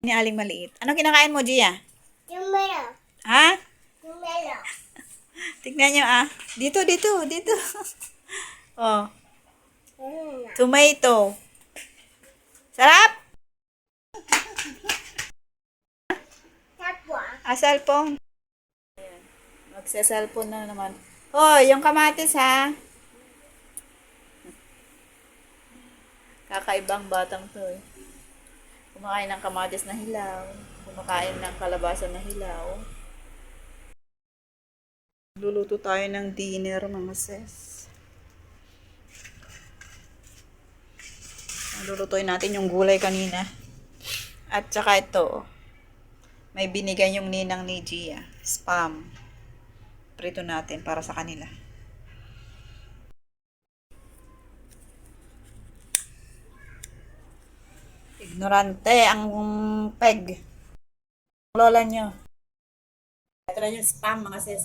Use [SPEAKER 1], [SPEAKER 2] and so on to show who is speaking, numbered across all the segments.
[SPEAKER 1] Ni Aling maliit. Ano kinakain mo, Gia?
[SPEAKER 2] Yung melo.
[SPEAKER 1] Ha?
[SPEAKER 2] Yung melo.
[SPEAKER 1] Tignan nyo ah. Dito, dito, dito. Oh,
[SPEAKER 2] Ano na?
[SPEAKER 1] tomato. Sarap?
[SPEAKER 2] Tapwa.
[SPEAKER 1] Cellphone. Magsa-cellphone na naman. Hoy, yung kamatis ha. Kakaibang batang to eh. Kumakain ng kamatis na hilaw. Kumakain ng kalabasa na hilaw. Luluto tayo ng dinner, mga sis. Lulutuin natin yung gulay kanina. At saka ito. May binigay yung ninang ni Gia. Spam. Prito natin para sa kanila. Ignorante ang peg. Lola nyo. Ito na yung spam, mga sis.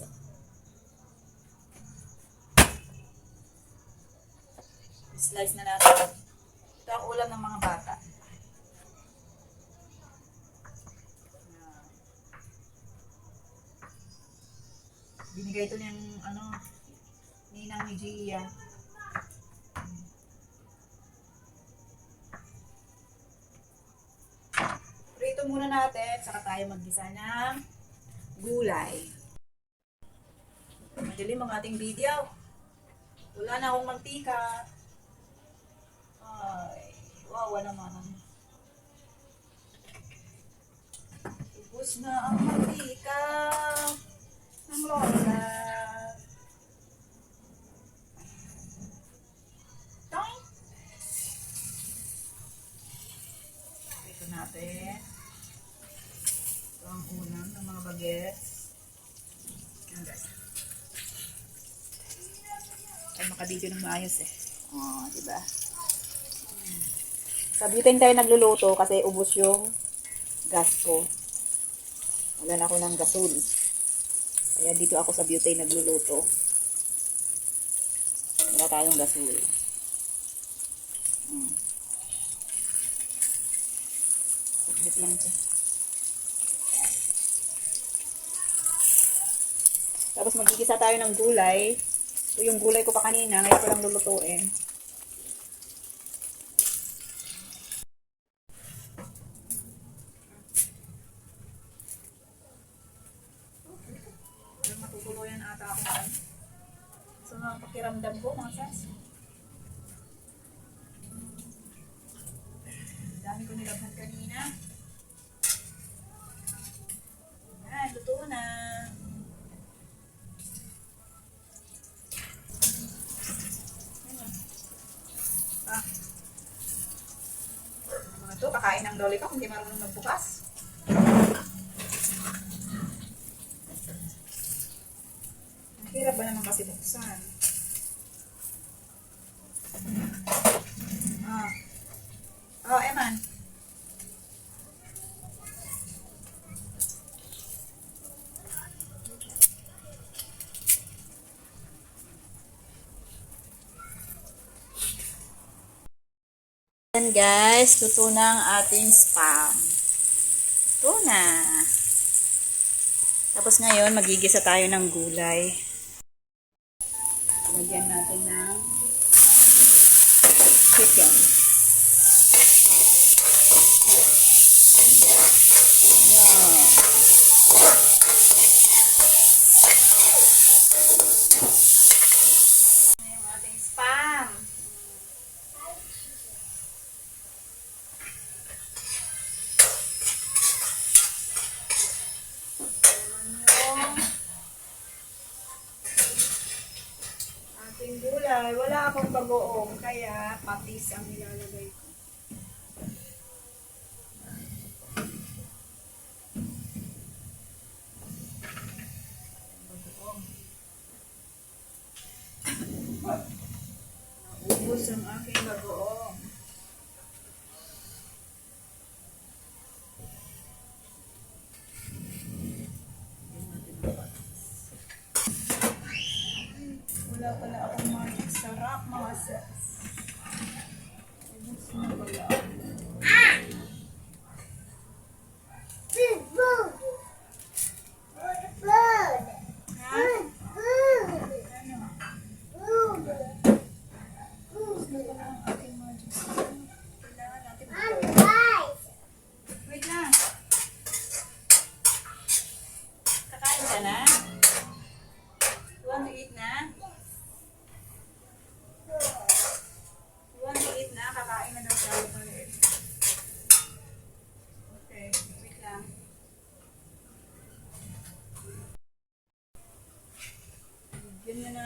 [SPEAKER 1] Slice na natin. Ito ang ulam ng mga bata. Binigay ito niyang ninang ni Gia. Prito muna natin, saka tayo maggisa ng gulay. Madilim ang ating video. Wala na akong mantika. Ay, wawa naman. Ubus na ang mantika ng lola. Toing! Ito natin. Ito ang unang ng mga bagets. Yan guys. Ay, makabidyo ng maayos eh. Oh, diba? Sa butane tayo nagluluto kasi ubos yung gas ko. Wala na ako ng gasol. Kaya dito ako sa butane nagluluto. Wala tayong gasol. Saglit lang ito. Tapos magigisa tayo ng gulay. Ito yung gulay ko pa kanina. Ngayon ko lang lulutuin. Matutuluyan ata ako ngayon. So, mga pakiramdam ko, mga sas. Dami ko nilabhan kanina. Ayan, luto na. Mga to, kakain ng lollipop, hindi marunong magbukas. Ang hirap ba naman kasi buksan? Oh, Eman. Yan guys, luto na ang ating spam. Luto na. Tapos ngayon, magigisa tayo ng gulay. Lagyan natin ng chicken. Yung ating spam. Ating gulay. Wala akong bagoong, kaya patis ang nilalagay ko. Ubus ang aking bagoong. Wala pala akong magic sarap, mga sis. Ubus na pala.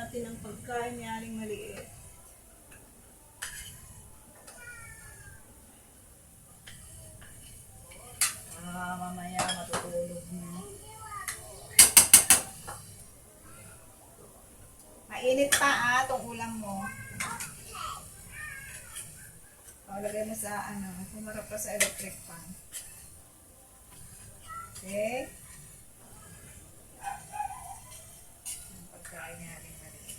[SPEAKER 1] natin ang pagkain ni Aling Maliit. Mamaya matutulog na. Mainit pa tong ulam mo. Lagay mo sa humarap ka sa electric fan. Okay? Ang pagkain niya rin maliit.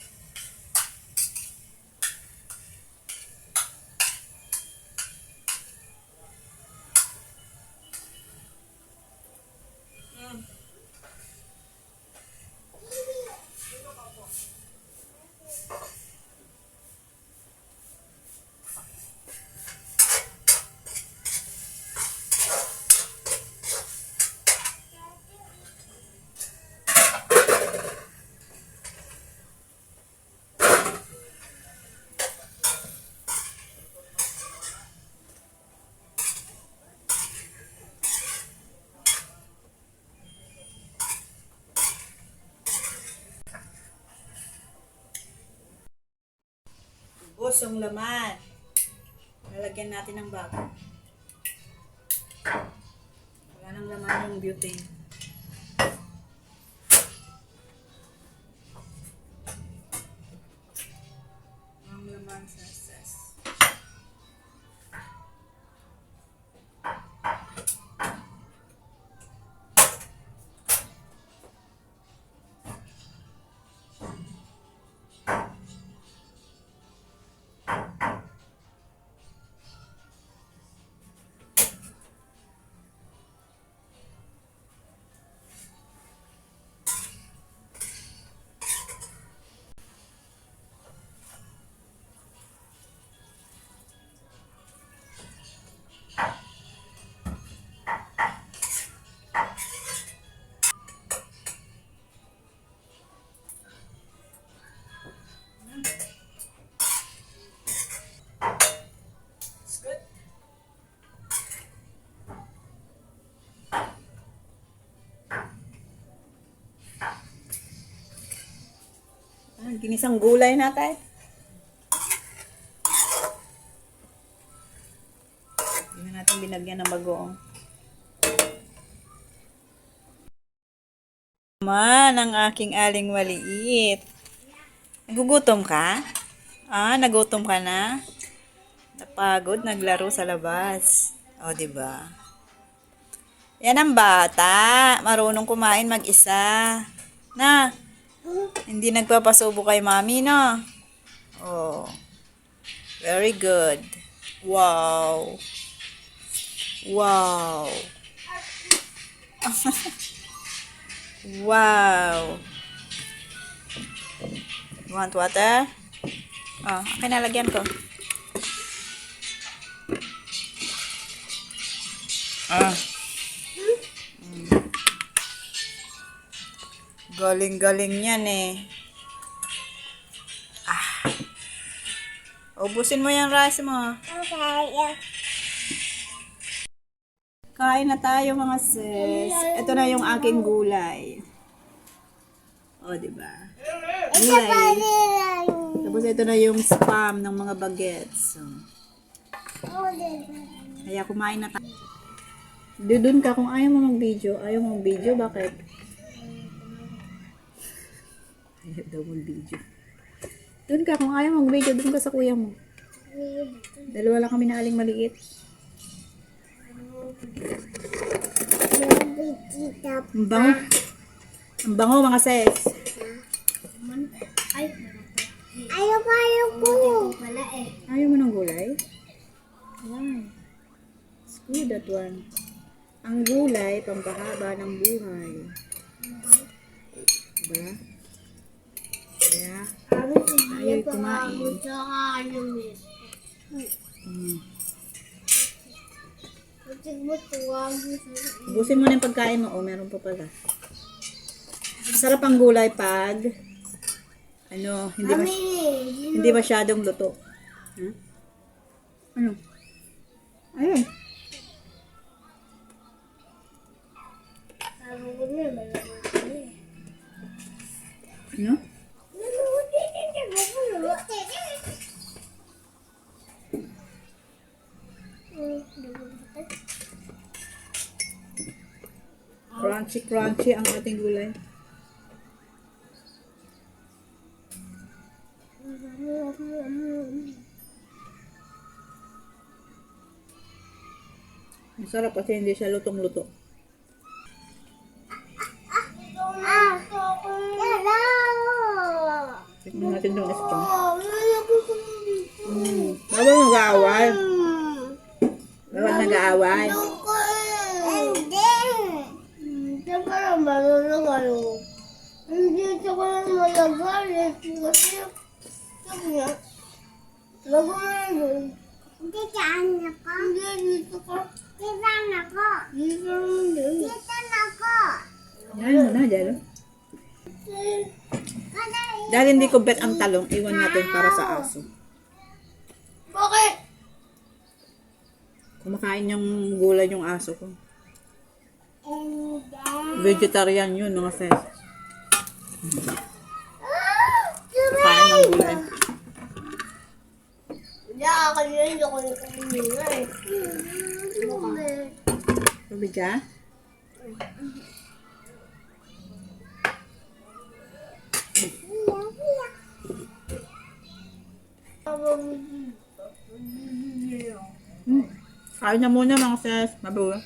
[SPEAKER 1] Busong laman. Lalagyan natin ng bago. Wala nang laman yung butane. Ang laman sa ses. It's good. Ginisang gulay natin. Hindi na natin binagyan ng bagoong. Man, ang aking aling maliit. Nagugutom ka? Nagutom ka na? Napagod, naglaro sa labas. O, diba? Yan ang bata. Marunong kumain mag-isa. Na, hindi nagpapasubo kay mami, no? Oh, very good. Wow. Wow. Wow. You want water? Okay, nalagyan ko. Galing-galing yan eh. Ubusin mo yung rice mo.
[SPEAKER 2] Okay.
[SPEAKER 1] Kain na tayo mga sis. Ito na yung aking gulay. O, diba? Gulay. Tapos ito na yung spam ng mga bagets. So, kaya kumain na tayo. Dudun ka kung ayaw mo mag-video. Ayaw mo mag-video? Bakit? Ayaw daw mag-video. Dun ka kung ayaw mag-video. Dun ka sa kuya mo. Dalawa lang kami na aling maliit. Ang bango. Ang bango mga sis.
[SPEAKER 2] Ayaw ko.
[SPEAKER 1] Ayaw mo ng gulay? Wow. It's good that one. Ang gulay, pampahaba ng buhay. Diba? Kaya, ayaw kumain. Ubusin mo na yung pagkain mo. Meron pa pala. Sarap ang gulay pag hindi masyadong luto. Ano? Ayun. Ano? Crunchy, crunchy ang ating gulay. Masarap kasi hindi siya lutong-luto.
[SPEAKER 2] Hello!
[SPEAKER 1] Tignan natin yung spam. Bawal nag-aaway. Bawal nag-aaway.
[SPEAKER 2] Hindi! Siyempre lang marunong kayo. Hindi ito ko lang malagalit. Kasi, sabi niya, lago mo na doon. Hindi saan ako? Hindi, dito ka. Dito ako. Dito naman din. Dito ako.
[SPEAKER 1] Yan mo na, Jalo. Dahil hindi ko bet ang talong, iwan natin para sa aso.
[SPEAKER 2] Bakit?
[SPEAKER 1] Kumakain yung gulay yung aso ko. Vegetarian yun, mga sis. Kain ng gulay.
[SPEAKER 2] Hindi ako yun, hindi ko nakakamingay.
[SPEAKER 1] Tubig ka? Kain na muna mga sis. Mabuhay.